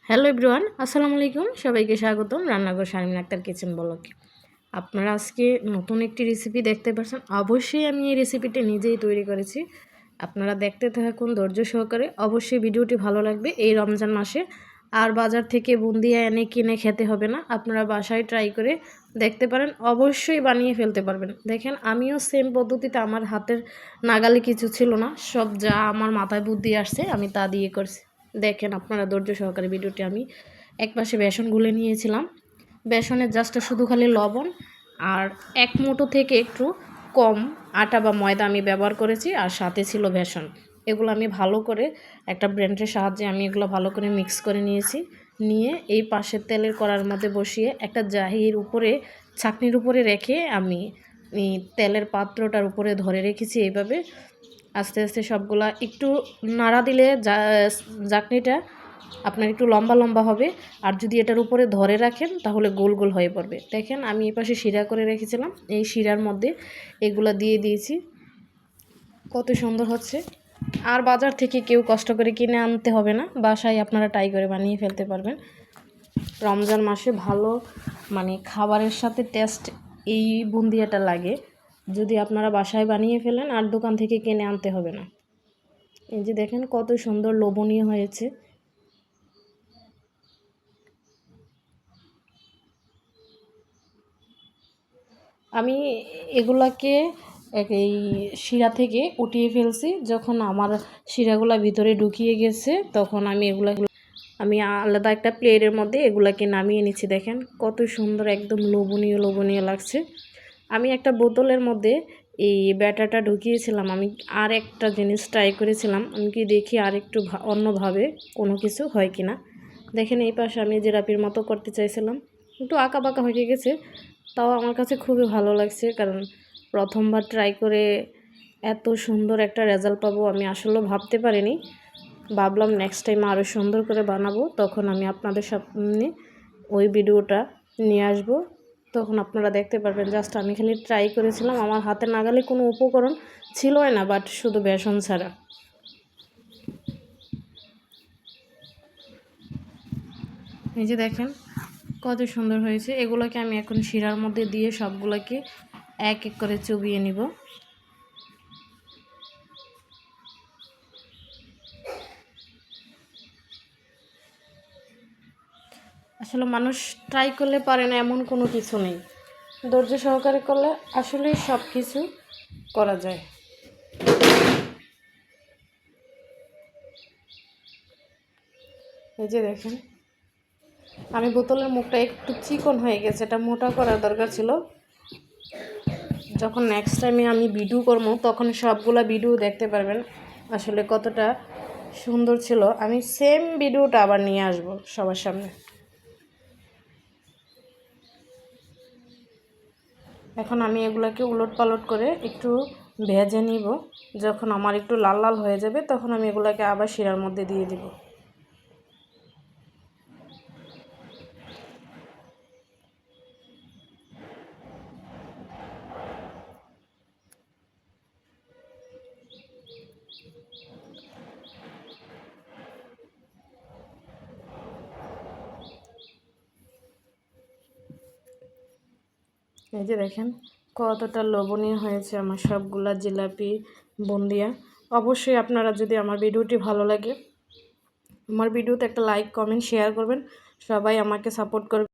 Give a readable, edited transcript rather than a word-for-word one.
Hello everyone, আসসালামু আলাইকুম। সবাইকে স্বাগতম রান্নাঘর শারমিন আক্তার কিচেন ব্লগে। আপনারা আজকে নতুন একটি রেসিপি দেখতে পাচ্ছেন। অবশ্যই আমি এই রেসিপিটি নিজেই তৈরি করেছি। আপনারা দেখতে থাকুন ধৈর্য সহকারে। অবশ্যই ভিডিওটি ভালো লাগবে এই রমজান মাসে। আর বাজার থেকে বুন্দিয়া এনে কিনে খেতে হবে না, আপনারা বাসায় ট্রাই করে দেখতে পারেন, অবশ্যই বানিয়ে ফেলতে পারবেন। দেখেন, আমিও সেম পদ্ধতিতে, আমার হাতের নাগালে কিছু ছিল না, সব যা আমার মাথায় বুদ্ধি আসছে আমি তা দিয়ে করছি। দেখেন আপনারা ধৈর্য সহকারে ভিডিওটি। আমি একপাশে বেসন গুলে নিয়েছিলাম। বেসনের জাস্ট শুধু খালি লবণ আর এক মুঠো থেকে একটু কম আটা বা ময়দা আমি ব্যবহার করেছি, আর সাথে ছিল বেসন। এগুলো আমি ভালো করে একটা ব্লেন্ডারের সাহায্যে আমি এগুলো ভালো করে মিক্স করে নিয়েছি। নিয়ে এই পাশের তেলের কড়ার মধ্যে বসিয়ে একটা জাহির উপরে, ছাঁকনির উপরে রেখে আমি তেলের পাত্রটার উপরে ধরে রেখেছি। এইভাবে আস্তে আস্তে সবগুলা একটু নাড়া দিলে জাকনিটা আপনার একটু লম্বা লম্বা হবে, আর যদি এটার উপরে ধরে রাখেন তাহলে গোল গোল হয়ে পড়বে। দেখেন, আমি এই পাশে শিরা করে রেখেছিলাম, এই শিরার মধ্যে এগুলা দিয়ে দিয়েছি। কত সুন্দর হচ্ছে। আর বাজার থেকে কেউ কষ্ট করে কিনে আনতে হবে না, বাসায় আপনারা ট্রাই করে বানিয়ে ফেলতে পারবেন। রমজান মাসে ভালো খাবারের সাথে টেস্ট এই বুন্দিয়াটা লাগে যদি আপনারা বাসায় বানিয়ে ফেলেন, আর দোকান থেকে কিনে আনতে হবে না। এই যে দেখেন কত সুন্দর লোভনীয় হয়েছে। আমি এগুলাকে এই শিরা থেকে উঠিয়ে ফেলছি। যখন আমার শিরাগুলা ভিতরে ঢুকিয়ে গেছে তখন আমি আলাদা একটা প্লেটের মধ্যে এগুলাকে নামিয়ে নিচ্ছি। দেখেন কত সুন্দর, একদম লোভনীয় লোভনীয় লাগছে। আমি একটা বোতলের মধ্যে এই ব্যাটারটা ঢুকিয়েছিলাম। আমি আর একটা জিনিস ট্রাই করেছিলাম, আমি কি দেখি আর একটু অন্যভাবে কোনো কিছু হয় কি না। দেখেন এই পাশে আমি জিলাপির মতো করতে চাইছিলাম, একটু আঁকা বাঁকা হয়ে গেছে, তাও আমার কাছে খুবই ভালো লাগছে। কারণ প্রথমবার ট্রাই করে এত সুন্দর একটা রেজাল্ট পাবো আমি আসলে ভাবতে পারিনি। ভাবলাম নেক্সট টাইম আরও সুন্দর করে বানাবো, তখন আমি আপনাদের সামনে ওই ভিডিওটা নিয়ে আসবো, তখন আপনারা দেখতে পারবেন। জাস্ট আমি খালি ট্রাই করেছিলাম, আমার হাতে নাগালে কোনো উপকরণ ছিলই না, বাট শুধু বেসন ছাড়া। এই যে দেখেন কত সুন্দর হয়েছে। এগুলোকে আমি এখন শিরার মধ্যে দিয়ে সবগুলোকে এক এক করে চুবিয়ে নিব। আসলে মানুষ ট্রাই করলে পারে না এমন কোনো কিছু নেই, ধৈর্য সহকারে করলে আসলেই সব কিছু করা যায়। এই যে দেখেন, আমি বোতলের মুখটা একটু চিকন হয়ে গেছে, এটা মোটা করার দরকার ছিল। যখন নেক্সট টাইমে আমি ভিডিও করবো তখন সবগুলা ভিডিও দেখতে পারবেন আসলে কতটা সুন্দর ছিল। আমি সেম ভিডিওটা আবার নিয়ে আসবো সবার সামনে। এখন আমি এগুলাকে উলট পালট করে একটু ভেজে নিব। যখন আমার একটু লাল লাল হয়ে যাবে তখন আমি এগুলাকে আবার শিরার মধ্যে দিয়ে দিব। এই যে দেখেন কতটা লোভনীয় হয়েছে আমার সবগুলা জিলাপি বুন্দিয়া। অবশ্যই আপনারা যদি আমার ভিডিওটি ভালো লাগে, আমার ভিডিওতে একটা লাইক কমেন্ট শেয়ার করবেন। সবাই আমাকে সাপোর্ট করবেন।